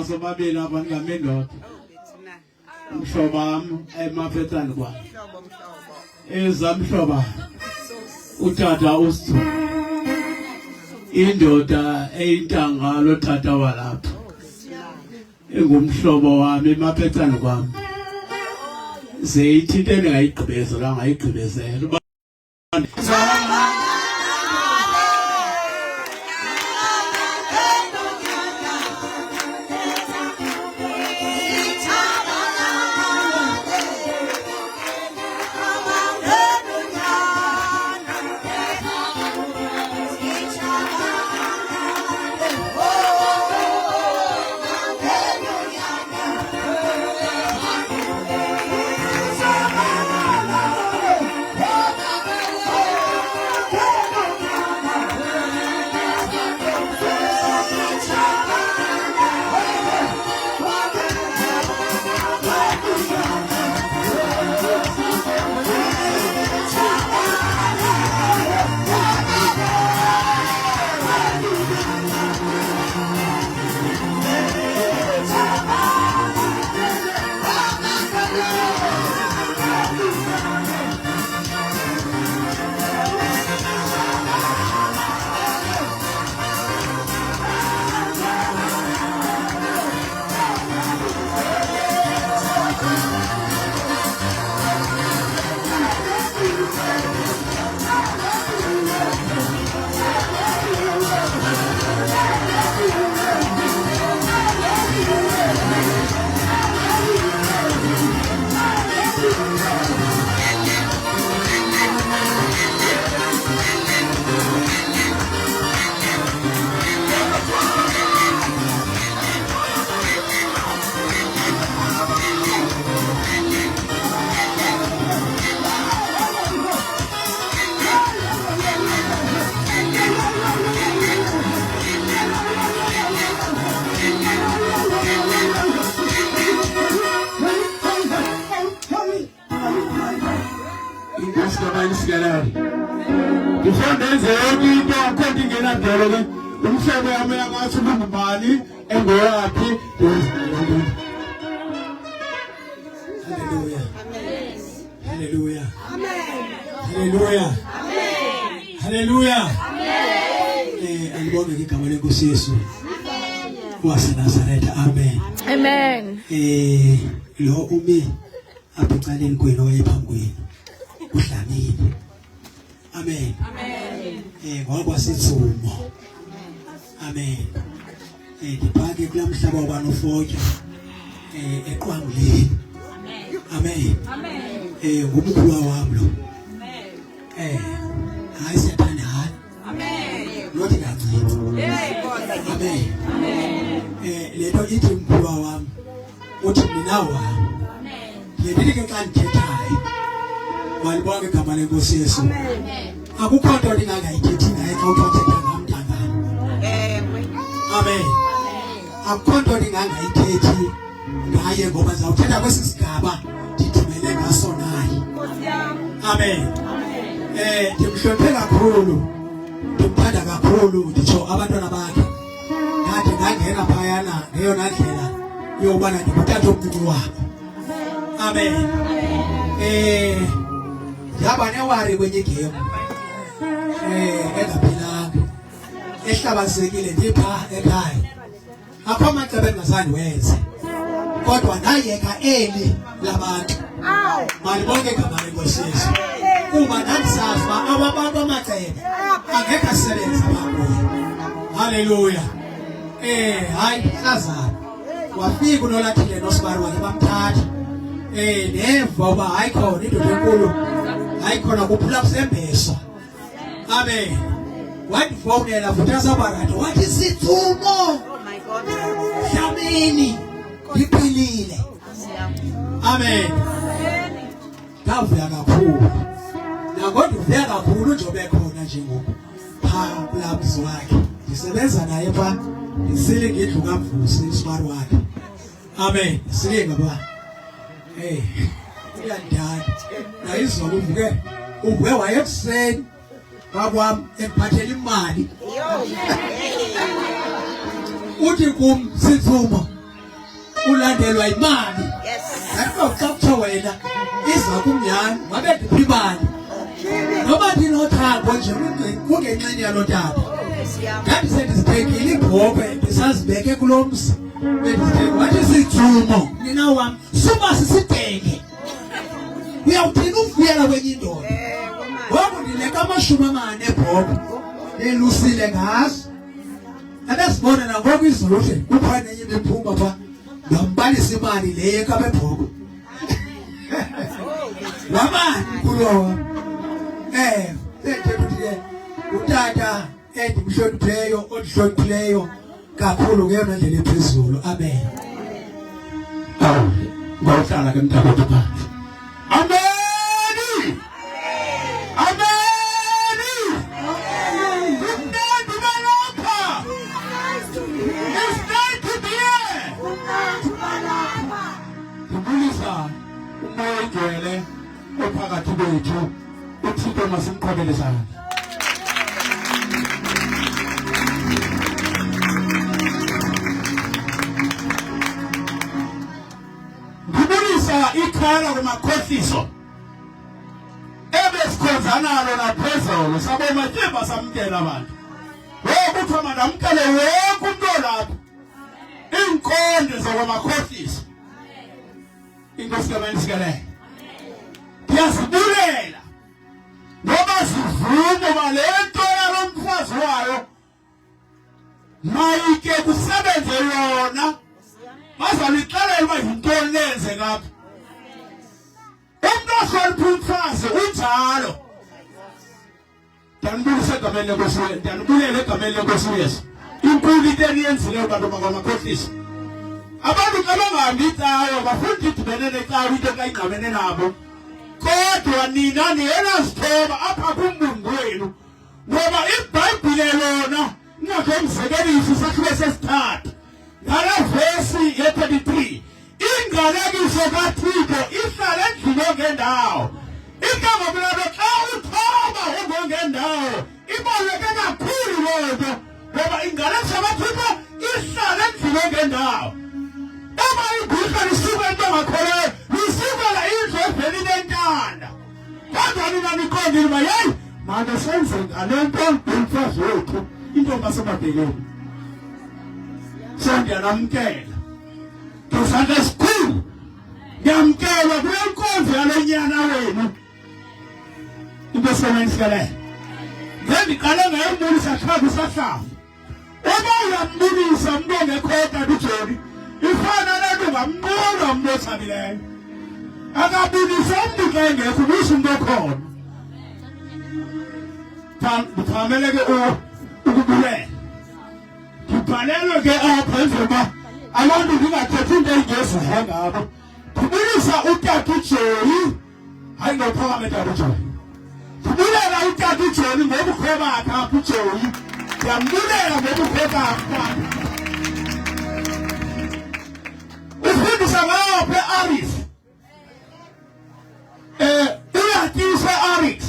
Sobabili abantu ngamendoda umhlobami emafetani kwa ezamhloba utata uSithu indoda eyintanga lo tata walapha engumhlobo wami emafetani kwami zeyithintene ngayigqibezela ngayigqibezela Hallelujah. Hallelujah. Hallelujah. Alibonga igama lenkosi Yesu. Wase Nazareth. Amen. Amen. Lo umi apha ecaleni kwenu oyephambi kwenu. Udlamini. Amen. Amen. Ngoba sithumo. Amen. Dibhake kulamhlaba wabanofoja. Eqwanguleni. Amen. Amen. Ngumkhulu wami lo. Amen. Hayi siyathanda hayi. Amen. Nothi kancane. Yebo. lento ithi mkhulu wami uthi mina wami yedike xa ndithethayo walibonke igama lenkosi Yesu akukho nto ndingayithethi naye xa uthetha ngamntangana amen akukho nto ndingayithethi ngaye ngoba zawuthetha kwesi sigaba ndithumele ngaso naye amen ndimhloniphe kakhulu ndimthanda kakhulu nditsho abantwana bakhe ngathi ngangena phayana ngeyona ndlela yobana ndikuthatha umntu wabo amen yaba newari kwenye igemu engaphilanga ehlabasekile ndipha ekhaya apho amacebo engazange wenze kodwa nayeka eli labantu malibonke igama lenkosi Yesu kuba nandisazi uba awabantu amacebo angekho asebenza bakuye haleluya hayi Lazaro wafika unolathile nosibari wakhe bamthatha neva uba hayi khona indoda enkulu hayi khona kuphula kusembeswa amen wandifowunela futhi asabarato wathi Sithumo Dlamini ngiphilile amen ndavuya kakhulu nakodwa uvuya kakhulu nje obekhona njengoku phamlabuzi wakhe ndisebenza naye pha ndisile ngendlu kaMvusi isibari wakhe amen silinga ba uyandana nayizolo uvuke wayekuseni bakwami emphathela imali uthi kum Sithumo ulandelwa imali yabo xa kuthiwa wena iza kumnyama ngabe ndiphi imali noba ndinothambo nje kungenxeni yalo tata ndandisendizithengile ibhokhwe ndisazibeke kulo mzi bendizithenge wathi Sithumo nina wam suba sisitenge uyawuthina uvuyela kwenye indoda ngoku ndileka 40 ebhokhwe elusile ngazo andasibona nangoku izulu nje kukhona enye imiphumba pha ngambalisa imali le yekapa ebhokhwe wamani kulowa utata endimhloniphileyo ondihloniphileyo kakhulu ngeyona ndlela ephezulu amen ngawuhlala ke mntakwethu phandle amen amen kumnandi balapha it's nice to be here ndibulisa umoya ogcwele ophakathi kwethu uThixo masimqhubele sana ikhaya kumakhohliso ebesikhonzana nalo naphezulu sabona themba samkela abantu ukuthi mandamkele wonke umuntu olapha inkonde zokwamakhohliso inkosi kaMansikele ngiyasibulela ngoba sivume balento yalomfazi wayo mayike kusebenze yona bazalixelela uba yintoni lenze ngapha umuntu ohlonipha umfazi unjalo ndanibulisa egameni lenkosi ndanibulela egameni lenkosi Yesu inkulu into eniyenzileyo bantu bakwamakhohliso abantu xa bangahambi icawa bafunda idibene necawa into ekayigqamene nabo kodwa nina niyena zithoba apha kumbungu wenu ngoba iBhayibhile lona ingakho umzekeliso isahluko sesithathu ngale vesi ye-33 ingalekiso kaThixo ihlala endlini ongendawo igama bulalo xa uthoba ongendawo ibaluleke kakhulu lonto ngoba ingalekiso kaThixo ihlala endlini ongendawo eba igusha lisuka into ngakholeyo lisukela indlu evelile entanda kodwa nina niqondile uba yeyi manje senze ngale nto umfazi wethu intombi asebabhekeni so ndiyanamkela ndosanda esikhulu ngiyamkela kule nkonzo yalo nyana wenu inkosi kaMansikele ngendiqale ngayombulisa hlabu sahlavu uba uyambulisa umuntu ongekhota uJoni ifana lento ngamnqula umuntu othabileyo akabulisa umuntu xa engekho ubisa umuntu okhona ndiphameleke ukubulela ngibhalelwe ke apha njengoba abantu ndingathetha into engezihle ngabo. Ndibulisa utata uJoyi, hayi ngoPhakamende uJoyi. Ndibulela utata uJoyi ngobukhwe bakhe apha uJoyi. Ndiyambulela ngobukhwe bakhe. Ufundisa ngapha eArix. Uyatyisa eArix.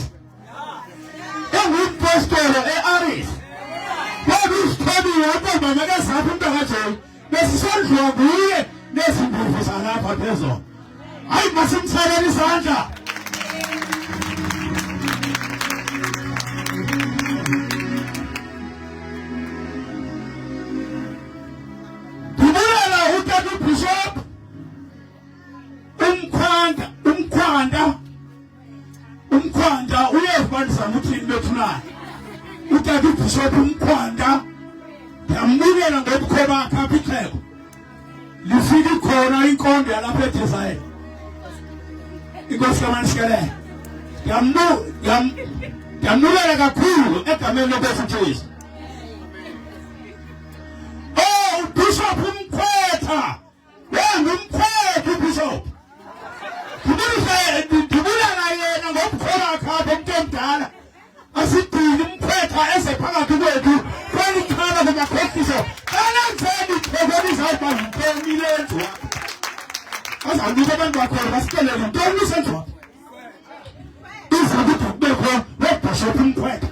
Engumphostolo eArix. Kodwa usithobile ukuba makazapha umntu kaJoyi. Besisondliwa nguye nezimbuvu zalapha phezulu. Hayi masimtsalele isandla. Ndibulela utata uBishop umkhwanda uyezibandisa muthini bethunana. Utata uBishop umkhwanda ndiyambulela ngobukhwe bakhe apha ixhego. Lifike khona inkonde yalapha eDesire. Inkosi kaManisikelele. Ndiyambulela kakhulu egameni leNkosi uJesu. uBishop umkhwetha. Ngumkhwetha uBishop. Ndibulela yena ngobukhwe bakhe apha umuntu omdala. Asidini umkhwetha esephakathi kwethu kwalikhala kumakhothiso. Kanenzeni ithekweni izawuba yintoni le nziwa. Bazawunika abantu bakhona basixelele yintoni isenziwa. Izakuthi kubekho noBishop umkhwetha.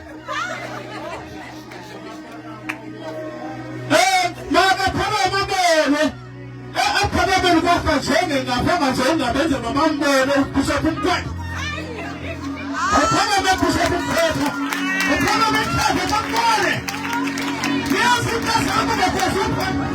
Makaphakame amabele. Aphakameni kwaRhajenge ngapha njengabenze babambone uBishop umkhwetha. Aphakame uBishop umkhwetha. Aphakame ekhaya bambone. Yazi into zakho ngekhosi umkhwetha.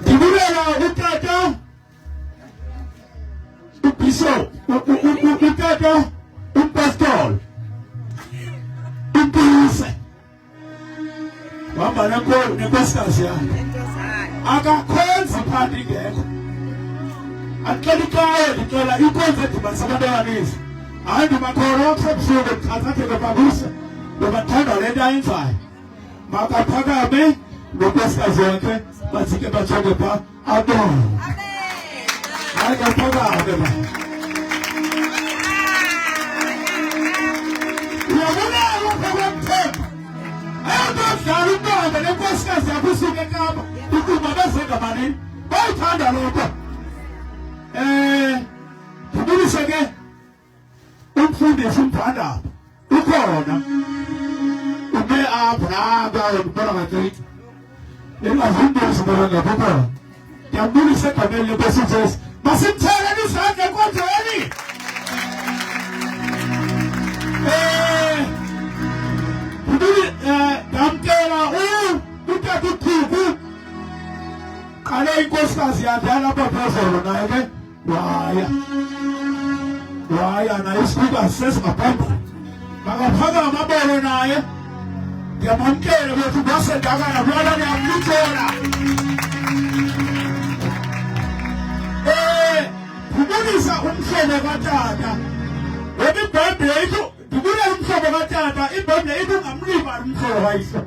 Ndibulela utata uBishop utata umpastoli umpise wahamba nenkosikazi yakhe akakhonzi phansi ingekho axelikayo ndicela inkonzo edibanisa abantu abaninzi hayi ndimakhona okusebusuku ndichathatheke babuse ngobathanda le nto ayenzayo makaphakame nenkosikazi yakhe bajike bajonge phaa abone hayi kaphakame ba uyabulela uphakemthemba ayondodlala umbambe nenkosikazi yakho usuke eKapa ukuba bezenga malini bayithanda lokho. Ndibulise ke umfundisi uMphandaba ukhona ume apha naba ndibona ngathi engazindisi bona ngapha. Ndiyambulisa egameni leNkosi uJesu. Masimthelele izandla enkonzweni. Ndamkela utata uThuku qale inkosikazi yakhe yalapha phezulu naye ke waya naye isikukazi sesingaphambili makaphakama abone naye. Ndiyamamkela bethu basendakana kulala ndiyamluthola. Ndibulisa umhlobo katata. Wena iBhayibhile yethu ndibulela umhlobo katata. iBhayibhile yethu ungamlibali umhlobo wayise.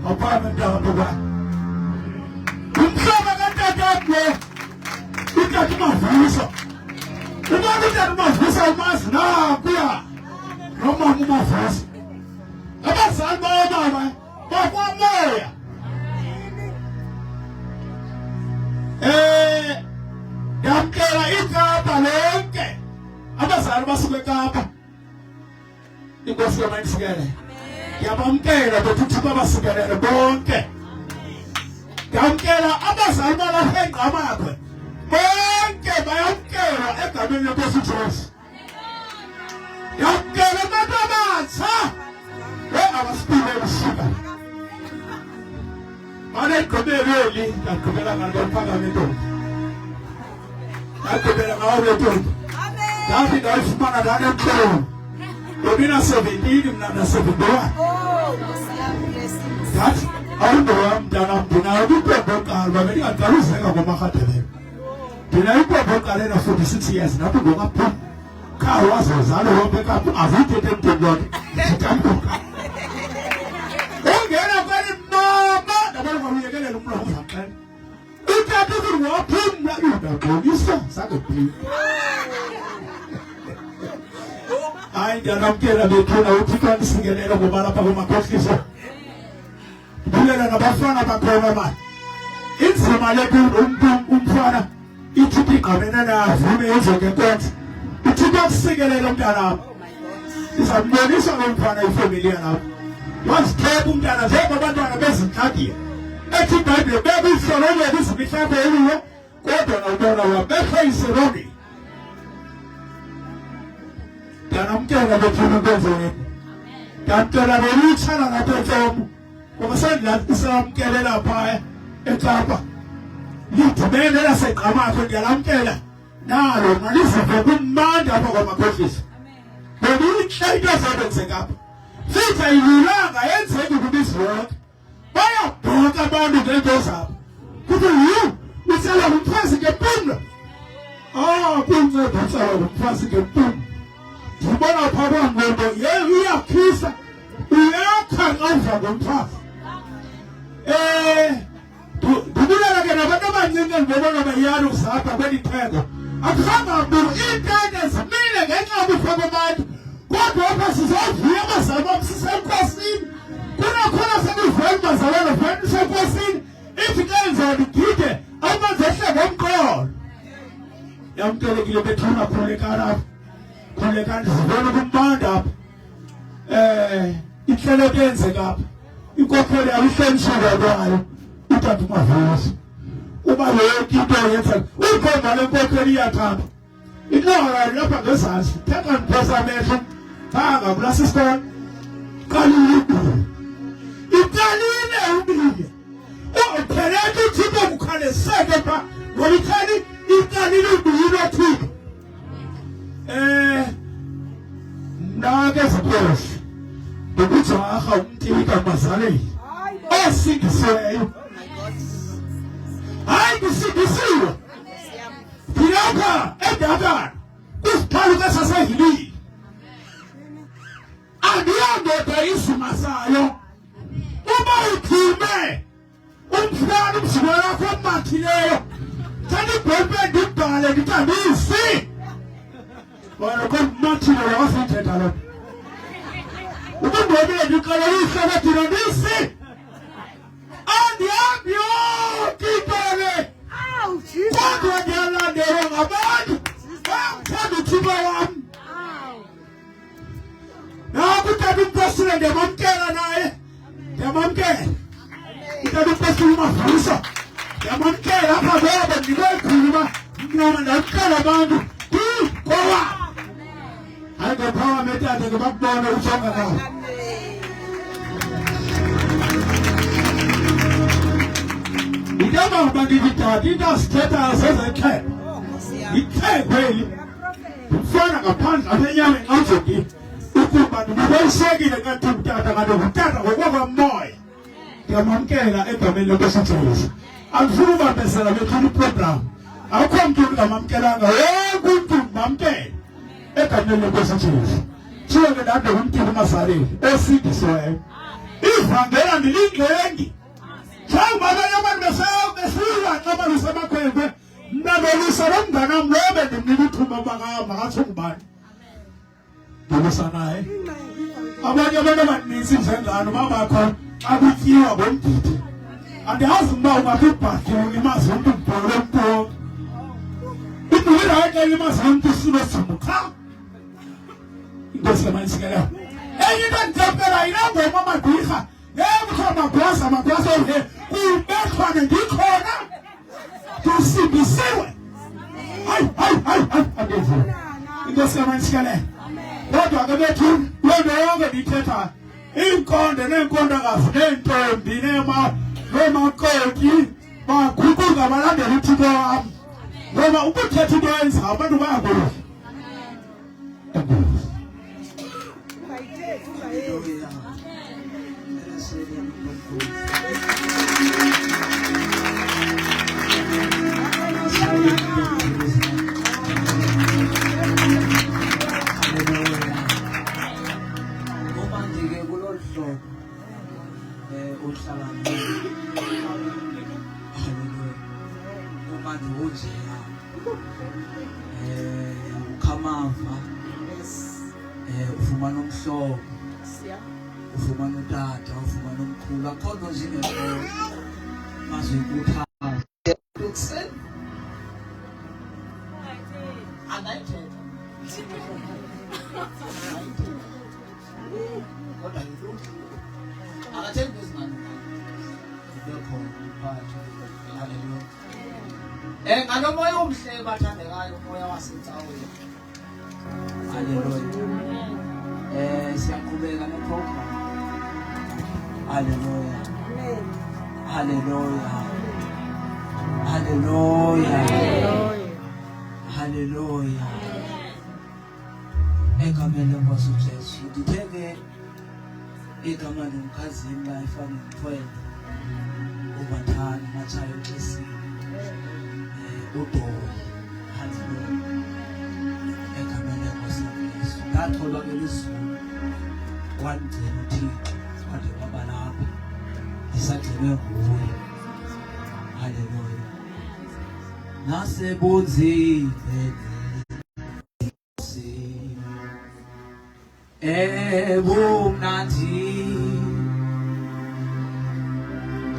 Awuphakame mntanam ba. Umhlobo katata lo utata uMavusa. Ubona utata uMavusa umazi nakuya nomama uMavusa. Abazali bamama bakwamoya. Ndiyamkela iKapa lonke. Abazali basuke eKapa. Inkosi kaManisikelele. Ndiyabamkela bethu babasikelele bonke. Ndiyamkela abazali balapha eNgqamakhwe. Bonke bayamkela egameni leNkosi uJesu. Ndiyamkela abantu abatsha. Abasipile busika. Mane gqibeleli ndagqibela ngalophakame ntombi. Ndagqibela ngawo le ntombi. Ndathi ndayifumana ndane emhlolo. Ntombi na 17 mna na 71. Ndathi awundo mntana mbina ukubheka babe lingagaluzeka ngomakhathele mina ikubheka lena 46 years napho ngokapha kha wazozalo wonke kapha azithethe emntwana sitambuka ongena kwani mama ndabona kwakuyekelela umlomo zaxela uthatha ukuwaphumla indabonisa sakephi hayi ndanamkela bethuna uthixo ndisingelela ngoba lapha kumakhohliso bulela nabafana bakhona manje inzima lethu umfana ithi igqabene navume yenzoke konke uthixo kusingelela umntana isambonisa umfana ifamily yakhe wasiphepha umntana njengoba abantwana bezinhlakiye ethi iBhayibheli bebihlolele izimhlaba eliyo kodwa nawubona wabekho iseroni ndanamkela bethuna kwenzeke ndantsela belithana lapha eTsomo ngoba sendisamkelela phaya eKapa lidibene lasegqamakho ndiyalamkela nalo malizive kumanda apha kwamakhohliso bebiyinhle into ezenzekapha futhi ayilulanga yenzeki kubizi wonke bayabhoka abantu ngento zabo kuthi utsala umfazi ngempumla kunceda utsala umfazi ngempumla ndibona phaa kwangqondo iyakhisa uyakhanqaza ngomfazi ndibulela ke nabantu abancinci ndibona bayalo uzapha kwelitheko akuhamba mbuku iintente zimile ngenxa yobufa kwabantu kodwa apha sizovuya abazali bam sisenkwasini kunakhona sekuvela bazalwana veni senkwasini ithi ke nzondigide amanzi ehle ngomqolo yamkelekile bethuna khulekana apha khulekani zibona kumbanda apha inhlelo kuyenzeka apha inkokheli ayihlonishwa kwayo utata uMavusi uba yonke into yenza ukhomba lenkokheli iyathamba inqola lapha ngezantsi pheka ngiphosa amehlo phanga kula sister kalile ikalile ubile uphelele uthixo kukhaleseke pha ngolithani ikalile ubile uthixo nake ziphosi ngokujaha umtika mazaleni osindisiweyo hayi kusindisiwe philapha edakana kusiphaluka sasehilini andiyandoda izima sayo uba uphume umfana umzima wakho omathileyo thanda ibhompe ndibhale ndithandisi wena komathile wasithetha lo ubundobile ndikalayisa bathina ndisi andihambi yokitole kodwa ndiyalandelwa ngabantu bayamthanda uthixo wam nakutata umpostile ndiyamamkela naye ndiyamamkela utata umpostile uMavusi ndiyamamkela apha ngoba ndinoyikhuluma mnyama ndamkela abantu kowa hayi ngephawa metate ke bakubone ujonga nawo Idama ubangidithatha into asithethayo sezekhe ikhwekhweli mfana ngaphandle abenyama enqazokile ukuba ndibuyisekile kanti utata kanti utata ngokwamoya ndiyamamkela egameni lenkosikazi andifuna ubambezela bethuna iprogram akukho mntu ndingamamkelanga wonke umntu mamkele egameni lenkosikazi thiwe ke ndade ngumthetho uMazaleni osindisiweyo ivangela ndilinglengi njengoba abanye abantu besilwa nxaba lusemakhwenkwe mna belusa nomnganam lobe ndimnika ithuba makatsho ngubani ndolusa naye abanye abantu abaninzi njengano babakho xa kutyiwa ngomdidi andiyazi uba ungaphi ibhatyuni imazi umntu mbholo mntu indulirayo imazi umntu silosimu qha inkosi kamanyisikeleyo enye into endicapela yinangoma amagwirha kuthiwa magwasa ohe kubethwane ndikhona kusindisiwe hayi andivula inkosi kamanyisikeleyo kodwa ke bethu loo nto yonke ndiyithethayo iinkonde neenkondakazi neentombi noomakoti baguquka balandela uthixo wam ngoba ukuthetha into yenza abantu bayakuluva enkosi umama ufumana umhlobo ufumana utata ufumana umkhulu akhona nje ngento mazikuthatha ukuseni angayithetha kodwa yilutho akathembi izingane bekhona uphathe haleluya ngalomoya omhle bathandekayo umoya wasentsaweni haleluya siyaqhubeka neprogram haleluya haleluya haleluya haleluya egameni likaJesu nditheke igama lomkhazini la ifana nomthwele ubathani machayo xesini uDoyi haleluya egameni likaJesu ndatholwa kelizulu wandicela uThixo wade kwaba lapha isagcine nguye haleluya nasebunzimeni ebumnandi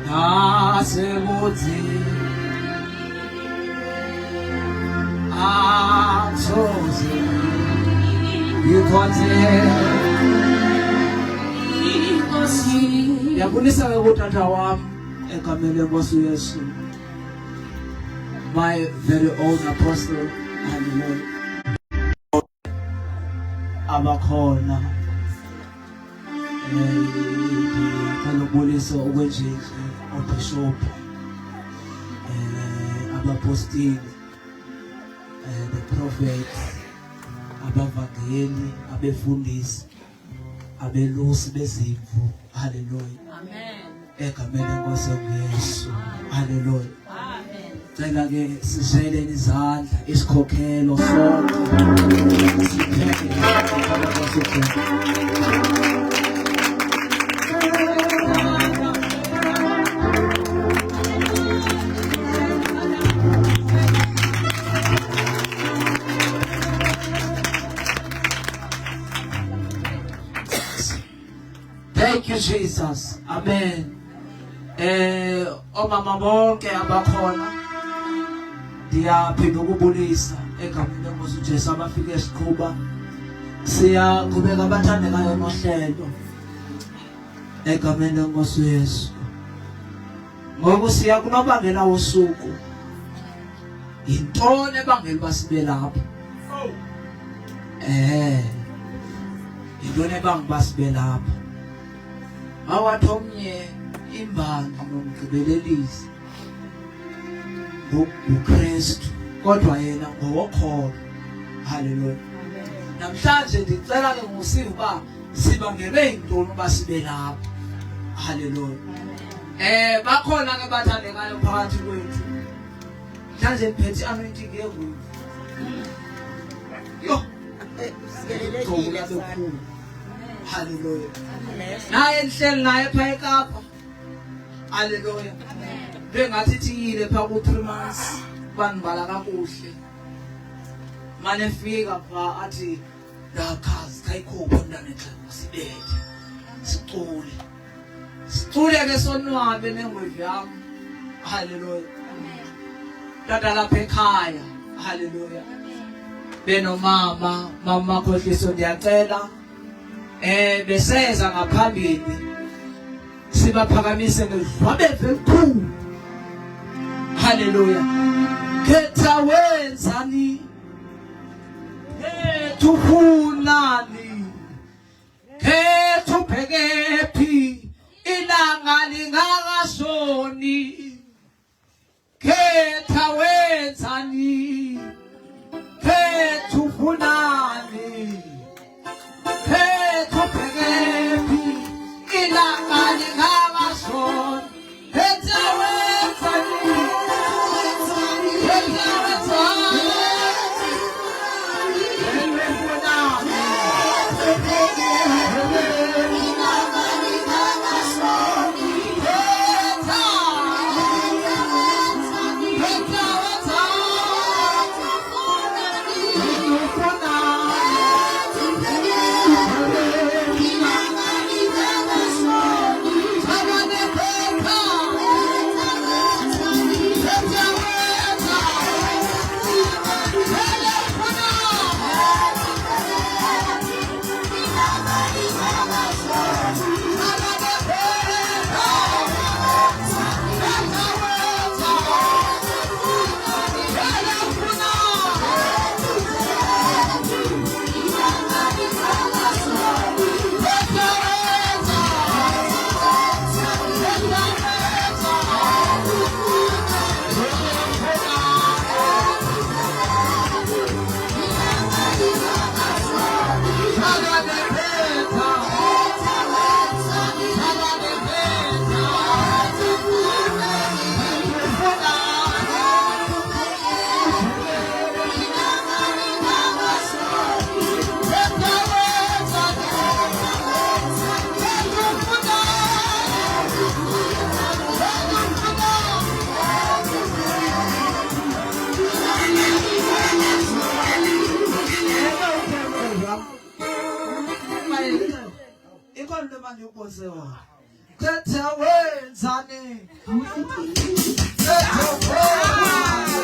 nasebunzimeni angisoze ngikhonze yabonisa ke kutata wami egameni lenkosi uYesu my very own apostle hallelujah abakhona ngiyakholisa ukwenjenje obishop abapostoli the prophets abavangeli abefundisi abelusi bezimvu hallelujah amen egameni lenkosi uYesu hallelujah amen cela ke sisheleni izandla isikhokhelo sonke Thank you Jesus. Amen. Omama bonke abakhona ndiyaphinda ukubulisa egameni lenkosi uJesu abafike esiqhuba siyaqhubeka abathandekayo nohlelo egameni lenkosi uYesu ngoku siya kunobangela wosuku intoni ebangela basibe lapha intoni ebangela basibe lapha awathomnye imbangi nomgqibelelisi uKristu kodwa yena ngowokholo haleluya namhlanje ndicela ke ngosiva ba sibangelwe intoni basibe lapha haleluya bakhona ke bathandekayo phakathi kwethu mhlanje ngiphethe anointing yegwe yo sikelelekile haleluya naye nihleli naye pha eKapa haleluya bengathi thiyile pha ku 3 months banibala kakuhle manje fika pha athi lakhazi kayikhopha mntana ekhaya sibethe sicule ke sonwabe nengwevu yami haleluya tata lapha ekhaya haleluya benomama mama Khohliso ndiyacela beseza ngaphambili sibaphakamise ngedlwabevu elikhulu haleluya khetha wenzani khetha ufunani khetha ubhekephi ilanga lingakashoni khetha wenzani khetha ufunani khetha ubhekephi ilanga lingakashoni khetha wenzani khetha wenzani uhambe manje uboze wona. Thethe wenzani? Thethe wenzani?